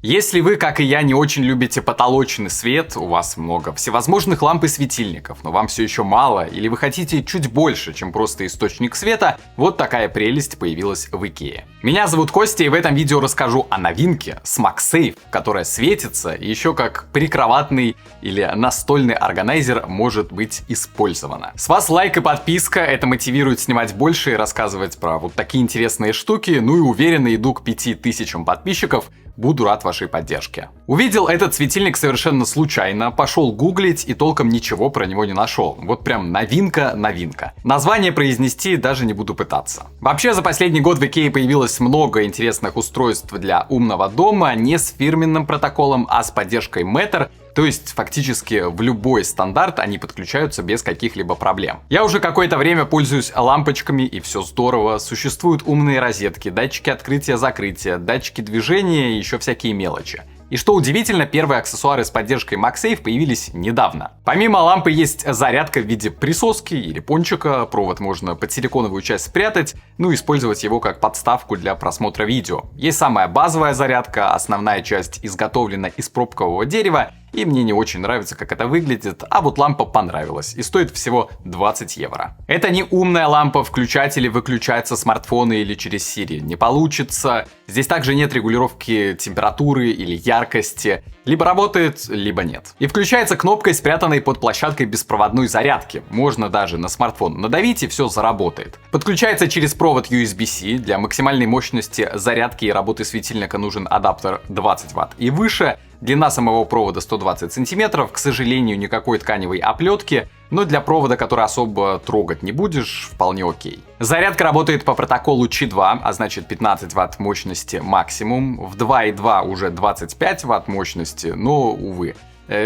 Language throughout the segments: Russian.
Если вы, как и я, не очень любите потолочный свет, у вас много всевозможных ламп и светильников, но вам все еще мало, или вы хотите чуть больше, чем просто источник света, вот такая прелесть появилась в Икее. Меня зовут Костя, и в этом видео расскажу о новинке SmackSafe, которая светится и еще как прикроватный или настольный органайзер может быть использована. С вас лайк и подписка, это мотивирует снимать больше и рассказывать про вот такие интересные штуки, ну и уверенно иду к 5000 подписчиков. Буду рад вашей поддержке. Увидел этот светильник совершенно случайно, пошел гуглить и толком ничего про него не нашел. Вот прям новинка. Название произнести даже не буду пытаться. Вообще за последний год в Икее появилось много интересных устройств для умного дома, не с фирменным протоколом, а с поддержкой Matter. То есть фактически в любой стандарт они подключаются без каких-либо проблем. Я уже какое-то время пользуюсь лампочками, и все здорово. Существуют умные розетки, датчики открытия-закрытия, датчики движения и еще всякие мелочи. И что удивительно, первые аксессуары с поддержкой MagSafe появились недавно. Помимо лампы есть зарядка в виде присоски или пончика, провод можно под силиконовую часть спрятать, ну и использовать его как подставку для просмотра видео. Есть самая базовая зарядка, основная часть изготовлена из пробкового дерева, и мне не очень нравится, как это выглядит, а вот лампа понравилась и стоит всего 20 евро. Это не умная лампа, включать или выключать со смартфона или через Siri не получится. Здесь также нет регулировки температуры или яркости. Либо работает, либо нет. И включается кнопкой, спрятанной под площадкой беспроводной зарядки. Можно даже на смартфон надавить, и все заработает. Подключается через провод USB-C. Для максимальной мощности зарядки и работы светильника нужен адаптер 20 Вт и выше. Длина самого провода 120 сантиметров, к сожалению, никакой тканевой оплетки, но для провода, который особо трогать не будешь, вполне окей. Зарядка работает по протоколу Qi 2, а значит 15 Вт мощности максимум, в 2.2 уже 25 Вт мощности, но, увы.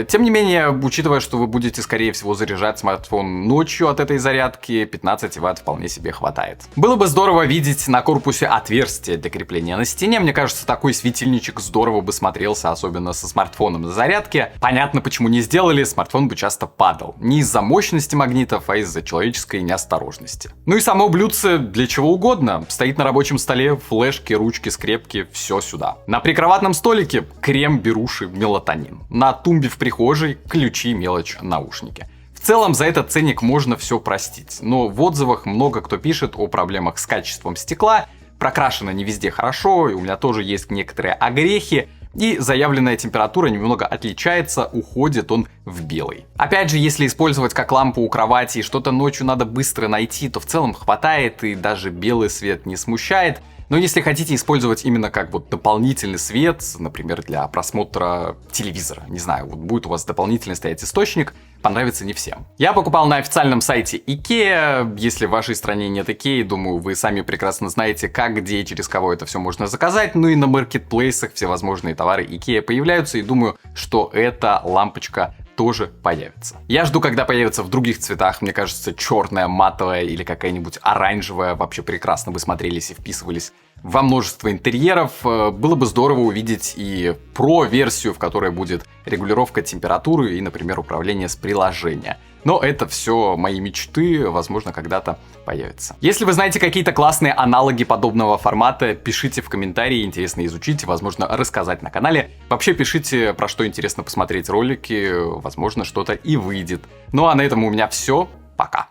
Тем не менее, учитывая, что вы будете, скорее всего, заряжать смартфон ночью от этой зарядки, 15 Вт вполне себе хватает. Было бы здорово видеть на корпусе отверстие для крепления на стене. Мне кажется, такой светильничек здорово бы смотрелся, особенно со смартфоном на зарядке. Понятно, почему не сделали, смартфон бы часто падал. Не из-за мощности магнитов, а из-за человеческой неосторожности. Ну и само блюдце для чего угодно. Стоит на рабочем столе, флешки, ручки, скрепки, все сюда. На прикроватном столике крем, беруши, мелатонин. На тумбе в прихожей ключи, мелочь, наушники. В целом за этот ценник можно все простить, но в отзывах много кто пишет о проблемах с качеством стекла, прокрашено не везде хорошо, и у меня тоже есть некоторые огрехи, и заявленная температура немного отличается, уходит он в белый. Опять же, если использовать как лампу у кровати и что-то ночью надо быстро найти, то в целом хватает, и даже белый свет не смущает. Но если хотите использовать именно как вот дополнительный свет, например, для просмотра телевизора, не знаю, вот будет у вас дополнительный стоять источник, понравится не всем. Я покупал на официальном сайте IKEA, если в вашей стране нет IKEA, думаю, вы сами прекрасно знаете, как, где и через кого это все можно заказать, ну и на маркетплейсах всевозможные товары IKEA появляются, и думаю, что эта лампочка тоже появится. Я жду, когда появится в других цветах. Мне кажется, черная, матовая или какая-нибудь оранжевая вообще прекрасно бы смотрелись и вписывались во множество интерьеров. Было бы здорово увидеть и Pro-версию, в которой будет регулировка температуры и, например, управление с приложения. Но это все мои мечты, возможно, когда-то появится. Если вы знаете какие-то классные аналоги подобного формата, пишите в комментарии, интересно изучить, возможно, рассказать на канале. Вообще пишите, про что интересно посмотреть ролики, возможно, что-то и выйдет. Ну а на этом у меня все. Пока.